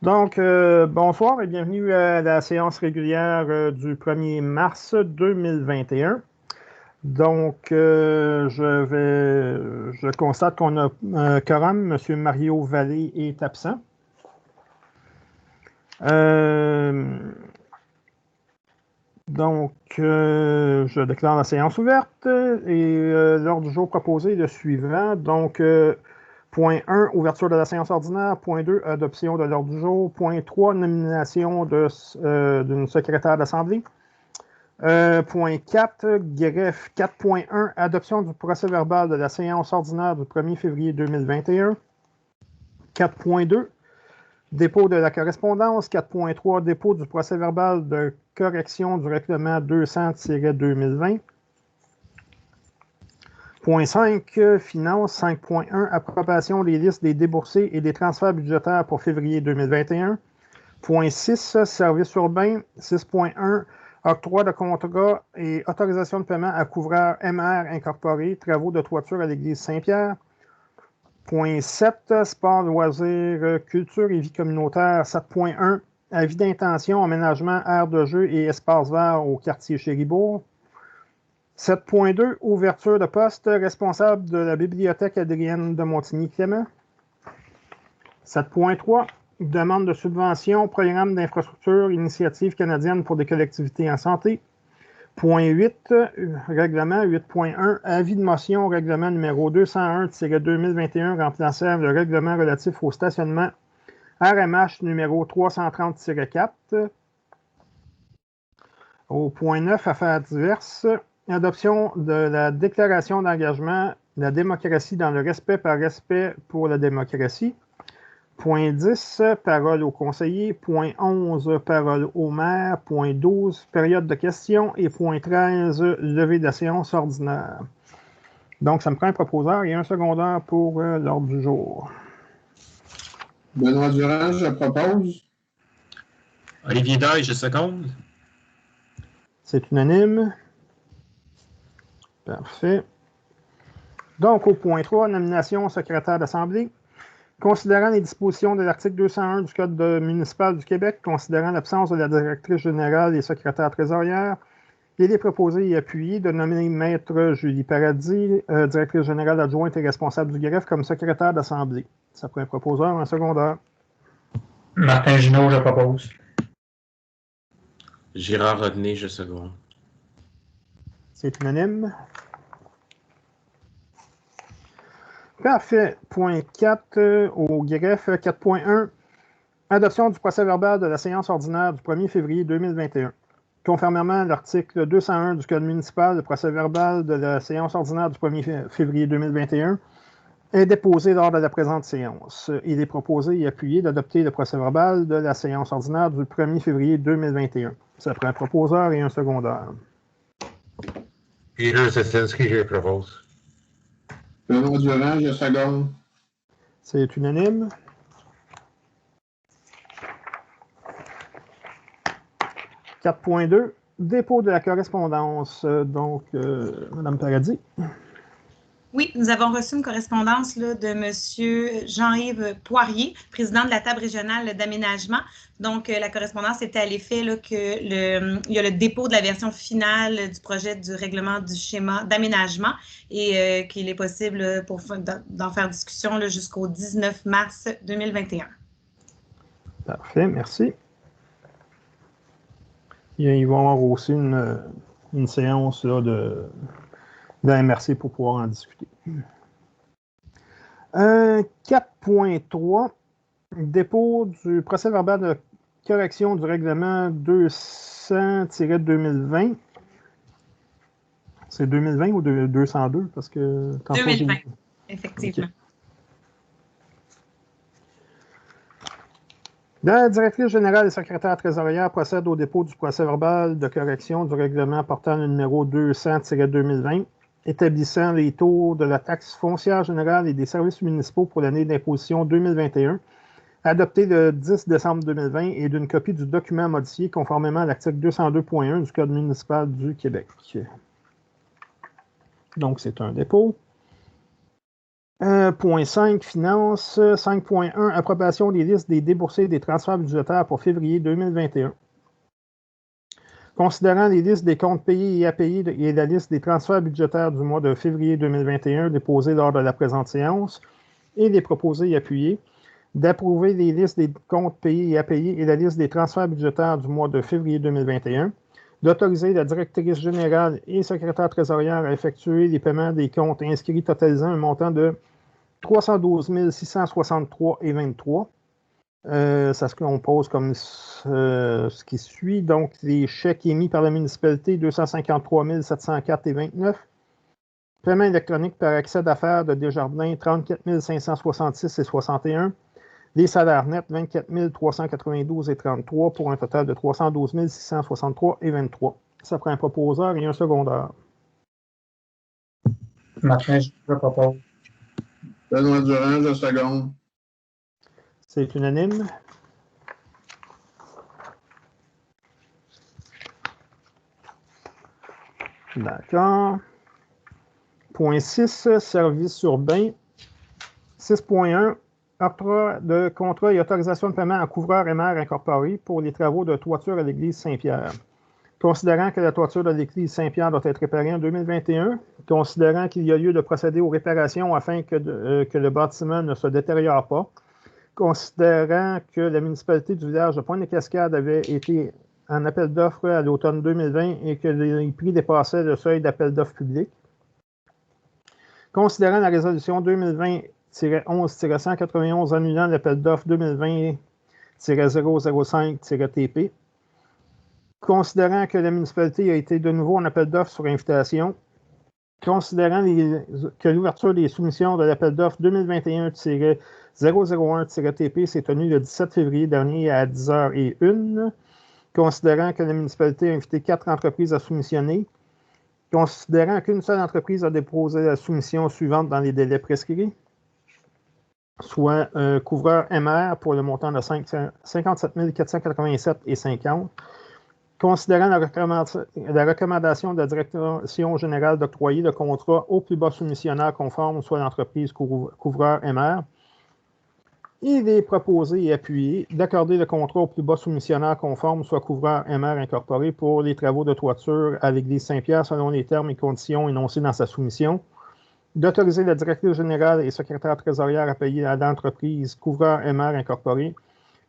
Donc, bonsoir et bienvenue à la séance régulière du 1er mars 2021. Donc, je constate qu'on a un quorum. M. Mario Vallée est absent. Je déclare la séance ouverte et l'ordre du jour proposé est le suivant. Donc, point 1, ouverture de la séance ordinaire. Point 2, adoption de l'ordre du jour. Point 3, nomination d'une secrétaire d'Assemblée. Point 4, greffe 4.1, adoption du procès-verbal de la séance ordinaire du 1er février 2021. 4.2, dépôt de la correspondance. 4.3, dépôt du procès-verbal de correction du règlement 200-2020. Point 5, finances. 5.1, approbation des listes des déboursés et des transferts budgétaires pour février 2021. Point 6, services urbains. 6.1, octroi de contrat et autorisation de paiement à couvreur MR Incorporé, travaux de toiture à l'église Saint-Pierre. Point 7, sport, loisirs, culture et vie communautaire. 7.1, avis d'intention, aménagement, aire de jeu et espace vert au quartier Chéribourg. 7.2, ouverture de poste, responsable de la bibliothèque Adrienne de Montigny-Clément. 7.3, demande de subvention, programme d'infrastructure, initiative canadienne pour des collectivités en santé. Point 8, règlement 8.1, avis de motion, règlement numéro 201-2021, remplaçant le règlement relatif au stationnement RMH numéro 330-4. Au point 9, affaires diverses, adoption de la déclaration d'engagement, la démocratie dans le respect par respect pour la démocratie. Point 10, parole aux conseillers. Point 11, parole au maire. Point 12, période de questions. Et point 13, levée de la séance ordinaire. Donc, ça me prend un proposeur et un secondaire pour l'ordre du jour. Benoît Durand, je propose. Olivier Daille, je seconde. C'est unanime. Parfait. Donc, au point 3, nomination secrétaire d'Assemblée. Considérant les dispositions de l'article 201 du Code municipal du Québec, considérant l'absence de la directrice générale et secrétaire trésorière, il est proposé et appuyé de nommer Maître Julie Paradis, directrice générale adjointe et responsable du greffe, comme secrétaire d'Assemblée. Ça prend un proposeur, un secondaire. Martin Junot, je propose. Gérard Rodney, je seconde. C'est unanime. Parfait. Point 4 au greffe. 4.1. Adoption du procès-verbal de la séance ordinaire du 1er février 2021. Conformément à l'article 201 du Code municipal, le procès-verbal de la séance ordinaire du 1er février 2021 est déposé lors de la présente séance. Il est proposé et appuyé d'adopter le procès-verbal de la séance ordinaire du 1er février 2021. Ça prend un proposeur et un secondaire. Peter Ciesinski, je propose. Benoît Durand, je seconde. C'est unanime. « 4.2, dépôt de la correspondance. Donc, Mme Paradis. Oui, nous avons reçu une correspondance là, de M. Jean-Yves Poirier, président de la table régionale d'aménagement. Donc, la correspondance était à l'effet qu'il y a le dépôt de la version finale du projet du règlement du schéma d'aménagement et qu'il est possible d'en faire discussion jusqu'au 19 mars 2021. Parfait, merci. Ils vont avoir aussi une séance là, de la MRC pour pouvoir en discuter. 4.3, dépôt du procès-verbal de correction du règlement 200-2020. C'est 2020 ou 202? Parce que 2020, effectivement. Okay. La directrice générale et secrétaire trésorière procède au dépôt du procès-verbal de correction du règlement portant le numéro 200-2020, établissant les taux de la taxe foncière générale et des services municipaux pour l'année d'imposition 2021, adopté le 10 décembre 2020, et d'une copie du document modifié conformément à l'article 202.1 du Code municipal du Québec. Donc, c'est un dépôt. Point 5, finances. 5.1, approbation des listes des déboursés et des transferts budgétaires pour février 2021. Considérant les listes des comptes payés et à payer et la liste des transferts budgétaires du mois de février 2021 déposés lors de la présente séance et les proposés et appuyés, d'approuver les listes des comptes payés et à payer et la liste des transferts budgétaires du mois de février 2021, d'autoriser la directrice générale et secrétaire trésorière à effectuer les paiements des comptes inscrits totalisant un montant de 312 663,23. Ça se compose comme ce qui suit. Donc, les chèques émis par la municipalité, 253 704,29. Paiement électronique par accès d'affaires de Desjardins, 34 566,61. Les salaires nets, 24 392,33 pour un total de 312 663,23. Ça prend un proposeur et un secondaire. Martin Ginaud, je propose. Benoît Durand, je seconde. C'est unanime. D'accord. Point 6, services urbains. 6.1, octroi de contrat et autorisation de paiement à couvreur MR incorporé pour les travaux de toiture à l'église Saint-Pierre. Considérant que la toiture de l'église Saint-Pierre doit être réparée en 2021, considérant qu'il y a lieu de procéder aux réparations afin que le bâtiment ne se détériore pas, considérant que la municipalité du village de Pointe-des-Cascades avait été en appel d'offres à l'automne 2020 et que les prix dépassaient le seuil d'appel d'offres public, considérant la résolution 2020-11-191 annulant l'appel d'offres 2020-005-TP, considérant que la municipalité a été de nouveau en appel d'offres sur invitation, considérant que l'ouverture des soumissions de l'appel d'offres 2021-001-TP s'est tenue le 17 février dernier à 10h01, considérant que la municipalité a invité 4 entreprises à soumissionner, considérant qu'une seule entreprise a déposé la soumission suivante dans les délais prescrits, soit un couvreur MR pour le montant de 57 487,50, considérant la recommandation de la Direction générale d'octroyer le contrat au plus bas soumissionnaire conforme, soit l'entreprise couvreur MR, il est proposé et appuyé d'accorder le contrat au plus bas soumissionnaire conforme, soit couvreur MR incorporé pour les travaux de toiture à l'église Saint-Pierre selon les termes et conditions énoncés dans sa soumission, d'autoriser la directrice générale et secrétaire trésorière à payer à l'entreprise couvreur MR incorporé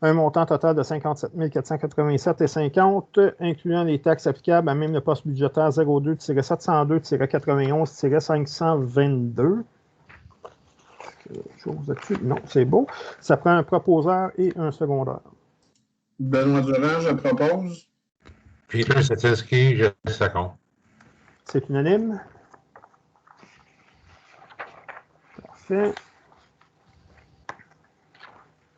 un montant total de 57 487,50, incluant les taxes applicables à même le poste budgétaire 02-702-91-522. Chose là-dessus? Non, c'est beau. Ça prend un proposeur et un secondaire. Benoît Durand, je propose. Peter Cetinski, je seconde. C'est unanime. Parfait.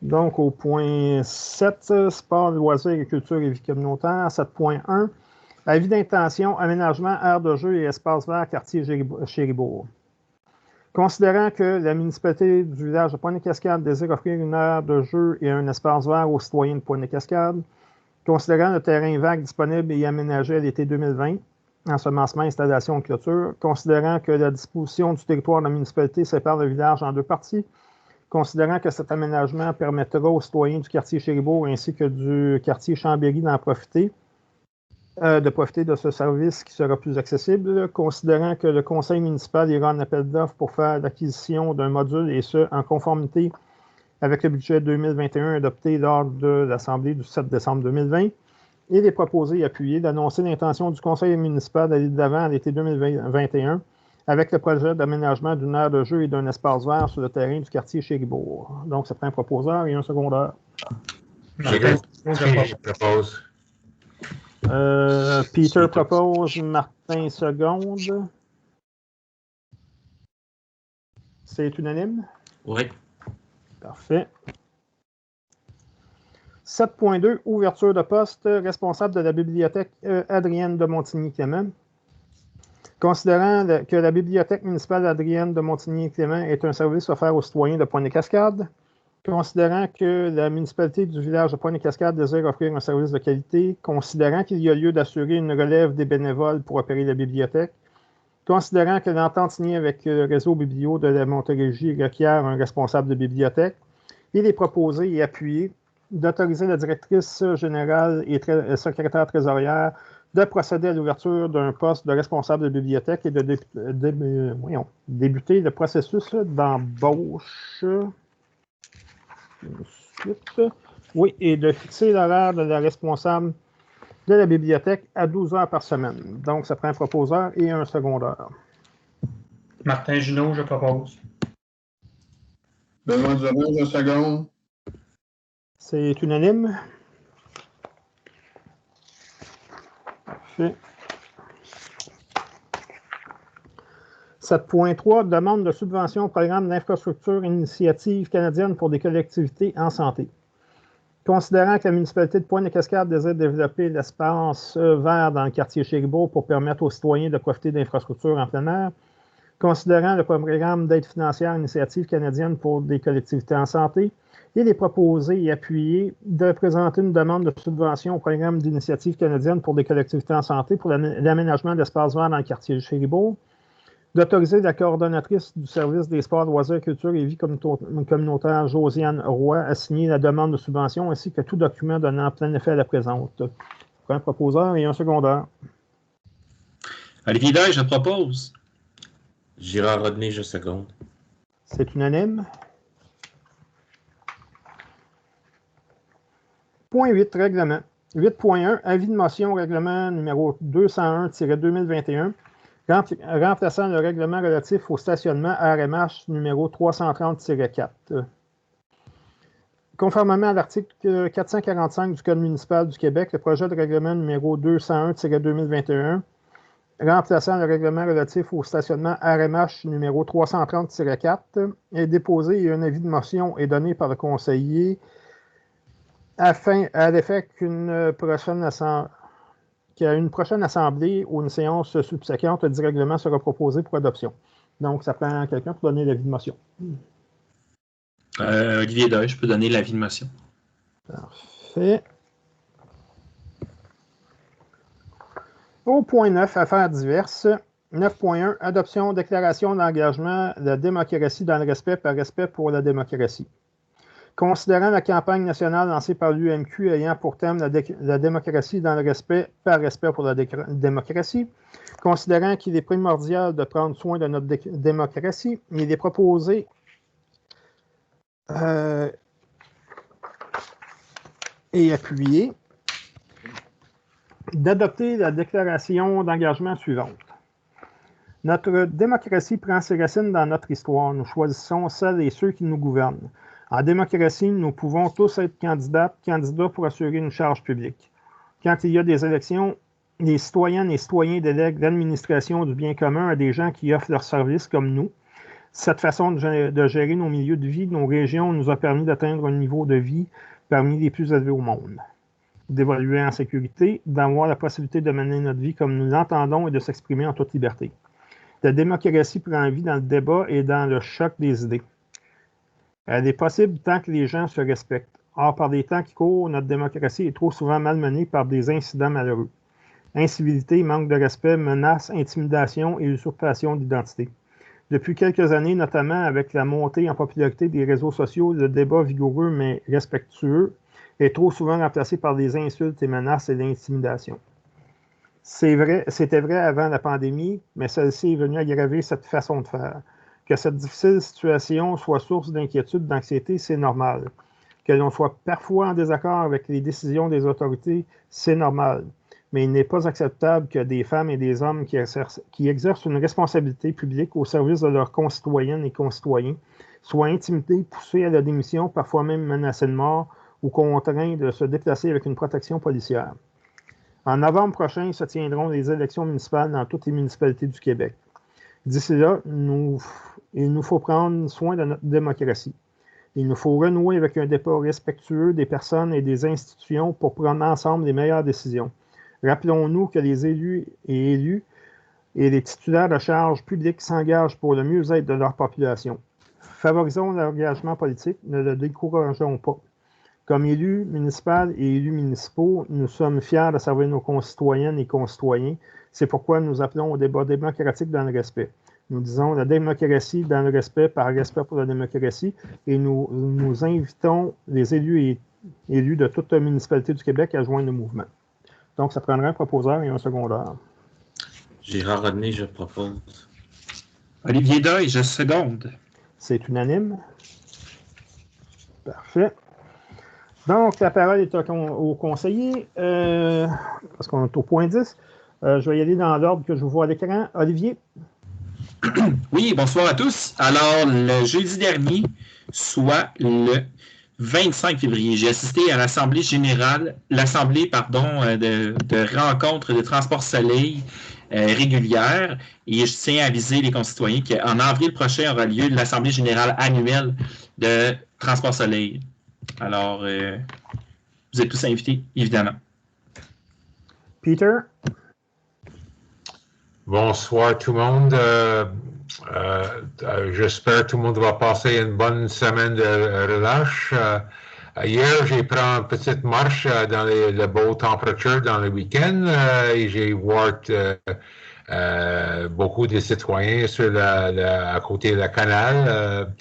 Donc, au point 7, sport, loisirs, agriculture et vie communautaire. 7.1, avis d'intention, aménagement, aire de jeu et espace vert, quartier Chéribourg. Considérant que la municipalité du village de Pointe-des-Cascades désire offrir une aire de jeu et un espace vert aux citoyens de Pointe-des-Cascades, considérant le terrain vague disponible et aménagé à l'été 2020, ensemencement, installation, clôture, considérant que la disposition du territoire de la municipalité sépare le village en 2 parties, considérant que cet aménagement permettra aux citoyens du quartier Chéribourg ainsi que du quartier Chambéry de profiter de ce service qui sera plus accessible, considérant que le conseil municipal ira en appel d'offres pour faire l'acquisition d'un module et ce, en conformité avec le budget 2021 adopté lors de l'Assemblée du 7 décembre 2020, il est proposé et appuyé d'annoncer l'intention du conseil municipal d'aller de l'avant à l'été 2021 avec le projet d'aménagement d'une aire de jeu et d'un espace vert sur le terrain du quartier Chéribourg. Donc, ça prend un proposeur et un secondaire. Martin Ginaud, je propose. Peter propose, Martin seconde. C'est unanime? Oui. Parfait. 7.2, ouverture de poste, responsable de la bibliothèque Adrienne de Montigny-Clément. Considérant que la bibliothèque municipale Adrienne de Montigny-Clément est un service offert aux citoyens de Pointe-des-Cascades, considérant que la municipalité du village de Pointe-des-Cascades désire offrir un service de qualité, considérant qu'il y a lieu d'assurer une relève des bénévoles pour opérer la bibliothèque, Considérant que l'entente signée avec le réseau Biblio de la Montérégie requiert un responsable de bibliothèque, il est proposé et appuyé d'autoriser la directrice générale et secrétaire trésorière de procéder à l'ouverture d'un poste de responsable de bibliothèque et de débuter le processus d'embauche. Oui, et de fixer l'horaire de la responsable de la bibliothèque à 12 heures par semaine. Donc, ça prend un proposeur et un secondeur. Martin Junot, je propose. Benoît Durand, je seconde. C'est unanime. Parfait. 7.3, demande de subvention au programme d'infrastructure initiative canadienne pour des collectivités en santé. Considérant que la municipalité de Pointe-des-Cascades désire développer l'espace vert dans le quartier Chéribourg pour permettre aux citoyens de profiter d'infrastructures en plein air, considérant le programme d'aide financière initiative canadienne pour des collectivités en santé, il est proposé et appuyé de présenter une demande de subvention au programme d'initiative canadienne pour des collectivités en santé pour l'aménagement d'espaces verts dans le quartier de Chéribourg, d'autoriser la coordonnatrice du service des sports, loisirs, culture et vie communautaire, Josiane Roy, à signer la demande de subvention ainsi que tout document donnant plein effet à la présente. Un proposeur et un secondeur. Olivier Day, je propose. Girard Rodney, je seconde. C'est unanime. Point 8, règlement. 8.1, avis de motion règlement numéro 201-2021, remplaçant le règlement relatif au stationnement RMH numéro 330-4. Conformément à l'article 445 du Code municipal du Québec, le projet de règlement numéro 201-2021, remplaçant le règlement relatif au stationnement RMH numéro 330-4, est déposé et un avis de motion est donné par le conseiller à l'effet qu'une prochaine assemblée ou une séance subséquente du règlement sera proposée pour adoption. Donc, ça prend quelqu'un pour donner l'avis de motion. Olivier Day, je peux donner l'avis de motion. Parfait. Au point 9, affaires diverses. 9.1, adoption, déclaration d'engagement de la démocratie dans le respect par respect pour la démocratie. Considérant la campagne nationale lancée par l'UMQ ayant pour thème la démocratie dans le respect par respect pour la démocratie, considérant qu'il est primordial de prendre soin de notre démocratie, il est proposé et appuyé d'adopter la déclaration d'engagement suivante. Notre démocratie prend ses racines dans notre histoire. Nous choisissons celles et ceux qui nous gouvernent. En démocratie, nous pouvons tous être candidats pour assurer une charge publique. Quand il y a des élections, les citoyennes et citoyens délèguent l'administration du bien commun à des gens qui offrent leurs services comme nous. Cette façon de gérer nos milieux de vie, nos régions, nous a permis d'atteindre un niveau de vie parmi les plus élevés au monde. D'évoluer en sécurité, d'avoir la possibilité de mener notre vie comme nous l'entendons et de s'exprimer en toute liberté. La démocratie prend vie dans le débat et dans le choc des idées. Elle est possible tant que les gens se respectent. Or, par des temps qui courent, notre démocratie est trop souvent malmenée par des incidents malheureux. Incivilité, manque de respect, menaces, intimidation et usurpation d'identité. Depuis quelques années, notamment avec la montée en popularité des réseaux sociaux, le débat vigoureux mais respectueux est trop souvent remplacé par des insultes et menaces et l'intimidation. C'était vrai avant la pandémie, mais celle-ci est venue aggraver cette façon de faire. Que cette difficile situation soit source d'inquiétude, d'anxiété, c'est normal. Que l'on soit parfois en désaccord avec les décisions des autorités, c'est normal. Mais il n'est pas acceptable que des femmes et des hommes qui exercent une responsabilité publique au service de leurs concitoyennes et concitoyens soient intimidés, poussés à la démission, parfois même menacés de mort ou contraints de se déplacer avec une protection policière. En novembre prochain se tiendront les élections municipales dans toutes les municipalités du Québec. D'ici là, il nous faut prendre soin de notre démocratie. Il nous faut renouer avec un débat respectueux des personnes et des institutions pour prendre ensemble les meilleures décisions. Rappelons-nous que les élus et les titulaires de charges publiques s'engagent pour le mieux-être de leur population. Favorisons l'engagement politique, ne le décourageons pas. Comme élus municipaux et élus municipaux, nous sommes fiers de servir nos concitoyennes et concitoyens. C'est pourquoi nous appelons au débat démocratique dans le respect. Nous disons la démocratie dans le respect par respect pour la démocratie et nous invitons les élus de toute la municipalité du Québec à joindre le mouvement. Donc, ça prendrait un proposeur et un secondaire. Gérard Rodney, je propose. Olivier Doyle, je seconde. C'est unanime. Parfait. Donc, la parole est au conseiller, parce qu'on est au point 10. Je vais y aller dans l'ordre que je vous vois à l'écran. Olivier? Oui, bonsoir à tous. Alors, le jeudi dernier, soit le 25 février, j'ai assisté à l'Assemblée de rencontre de Transport Soleil régulière. Et je tiens à aviser les concitoyens qu'en avril prochain aura lieu l'Assemblée générale annuelle de Transport Soleil. Alors, vous êtes tous invités, évidemment. Peter? Bonsoir tout le monde. J'espère que tout le monde va passer une bonne semaine de relâche. Hier, j'ai pris une petite marche dans les beaux températures dans le week-end et j'ai vu beaucoup de citoyens à côté de la canal.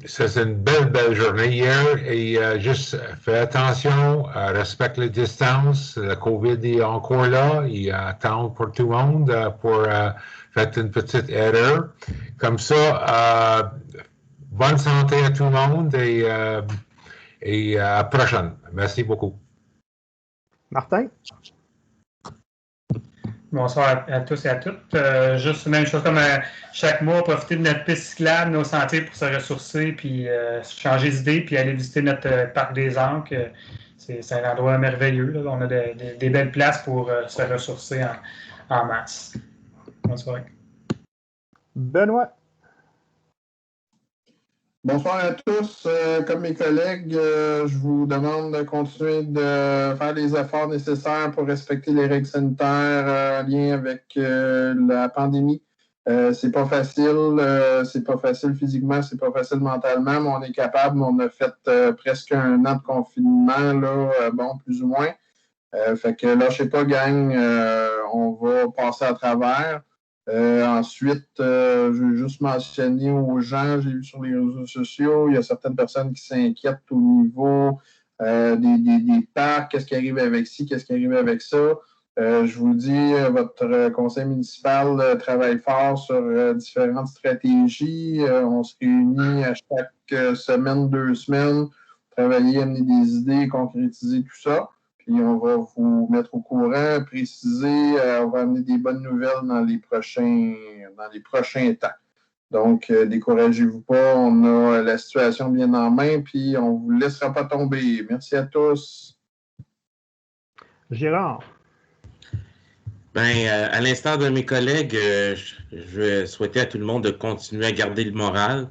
C'est une belle journée hier et juste fais attention, respecte les distances. Le COVID est encore là. Il attend pour tout le monde pour faire une petite erreur. Comme ça, bonne santé à tout le monde et à la prochaine. Merci beaucoup. Martin? Bonsoir à tous et à toutes. Juste même chose comme chaque mois, profiter de notre piste cyclable, nos sentiers pour se ressourcer, puis changer d'idée, puis aller visiter notre parc des Ancres. C'est un endroit merveilleux. Là. On a des belles places pour se ressourcer en masse. Bonsoir. Benoît? Bonsoir à tous. Comme mes collègues, je vous demande de continuer de faire les efforts nécessaires pour respecter les règles sanitaires en lien avec la pandémie. C'est pas facile physiquement, c'est pas facile mentalement, mais on est capable. On a fait presque un an de confinement, là, plus ou moins. Fait que lâchez pas, gang, on va passer à travers. Ensuite, je veux juste mentionner aux gens, j'ai vu sur les réseaux sociaux, il y a certaines personnes qui s'inquiètent au niveau des parcs, qu'est-ce qui arrive avec ci, qu'est-ce qui arrive avec ça. Je vous dis, votre conseil municipal travaille fort sur différentes stratégies. On se réunit à chaque semaine, 2 semaines, travailler, amener des idées, concrétiser tout ça. Puis on va vous mettre au courant, préciser, on va amener des bonnes nouvelles dans les prochains temps. Donc, découragez-vous pas, on a la situation bien en main, puis on ne vous laissera pas tomber. Merci à tous. Gérard? À l'instar de mes collègues, je vais souhaiter à tout le monde de continuer à garder le moral.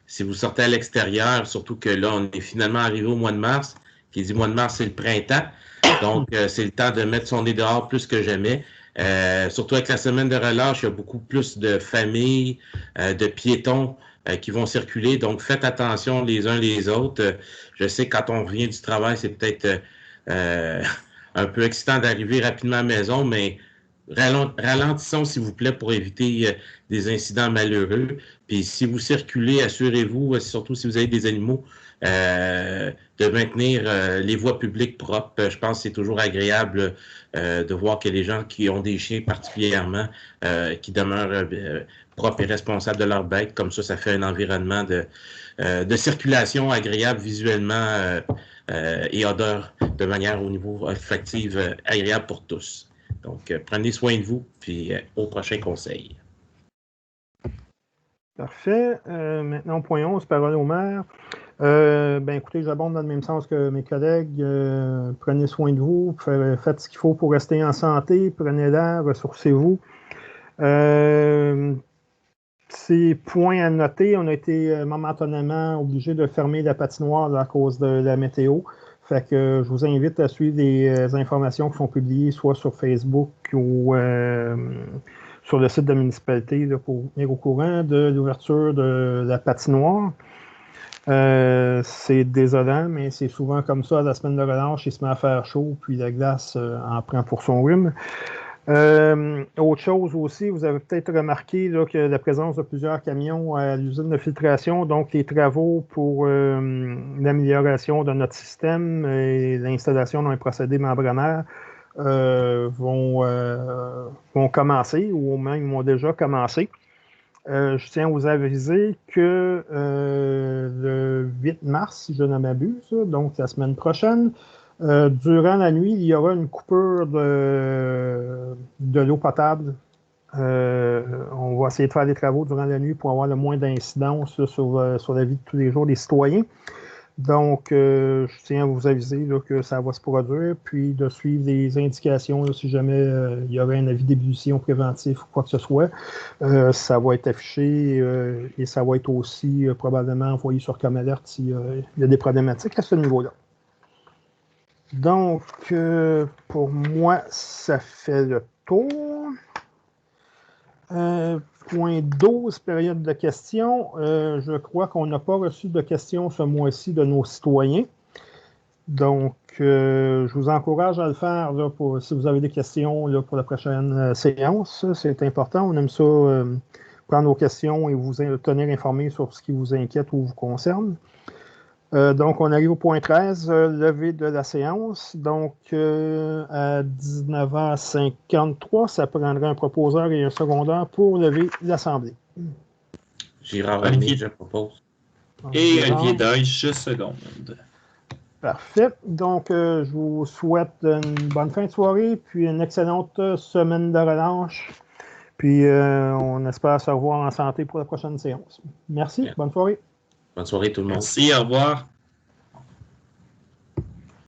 Si vous sortez à l'extérieur, surtout que là, on est finalement arrivé au mois de mars, qui dit mois de mars, c'est le printemps. Donc, c'est le temps de mettre son nez dehors plus que jamais. Surtout avec la semaine de relâche, il y a beaucoup plus de familles, de piétons qui vont circuler. Donc, faites attention les uns les autres. Je sais que quand on revient du travail, c'est peut-être un peu excitant d'arriver rapidement à la maison, mais ralentissons, s'il vous plaît, pour éviter des incidents malheureux. Puis, si vous circulez, assurez-vous, surtout si vous avez des animaux, de maintenir les voies publiques propres. Je pense que c'est toujours agréable de voir que les gens qui ont des chiens particulièrement qui demeurent propres et responsables de leurs bêtes. Comme ça fait un environnement de circulation agréable visuellement et odeur de manière au niveau olfactif agréable pour tous. Donc, prenez soin de vous, puis au prochain conseil. Parfait. Maintenant, au point 11, parole au maire. Écoutez, j'abonde dans le même sens que mes collègues. Prenez soin de vous, faites ce qu'il faut pour rester en santé, prenez l'air, ressourcez-vous. Ces points à noter, on a été momentanément obligé de fermer la patinoire là, à cause de la météo. Fait que je vous invite à suivre les informations qui sont publiées soit sur Facebook ou sur le site de la municipalité là, pour venir au courant de l'ouverture de la patinoire. C'est désolant, mais c'est souvent comme ça, la semaine de relâche, il se met à faire chaud, puis la glace en prend pour son rhume. Autre chose aussi, vous avez peut-être remarqué là, que la présence de plusieurs camions à l'usine de filtration, donc les travaux pour l'amélioration de notre système et l'installation d'un procédé membranaire vont commencer, ou même ont déjà commencé. Je tiens à vous aviser que le 8 mars, si je ne m'abuse, donc la semaine prochaine, durant la nuit, il y aura une coupure de l'eau potable. On va essayer de faire des travaux durant la nuit pour avoir le moins d'incidence sur la vie de tous les jours des citoyens. Donc, je tiens à vous aviser là, que ça va se produire, puis de suivre les indications là, si jamais il y aurait un avis d'ébullition préventif ou quoi que ce soit. Ça va être affiché et ça va être aussi probablement envoyé sur Comalert s'il y a des problématiques à ce niveau-là. Donc, pour moi, ça fait le tour. Point 12, période de questions. Je crois qu'on n'a pas reçu de questions ce mois-ci de nos citoyens. Donc, je vous encourage à le faire là, si vous avez des questions là, pour la prochaine séance. C'est important. On aime ça, prendre vos questions et vous tenir informés sur ce qui vous inquiète ou vous concerne. Donc, on arrive au point 13, levée de la séance. Donc, à 19h53, ça prendrait un proposeur et un secondaire pour lever l'Assemblée. Gérard René, je propose. Et Olivier Deuil, juste seconde. Parfait. Donc, je vous souhaite une bonne fin de soirée, puis une excellente semaine de relâche. Puis, on espère se revoir en santé pour la prochaine séance. Merci. Bonne soirée. Bonne soirée tout le monde. Merci, au revoir.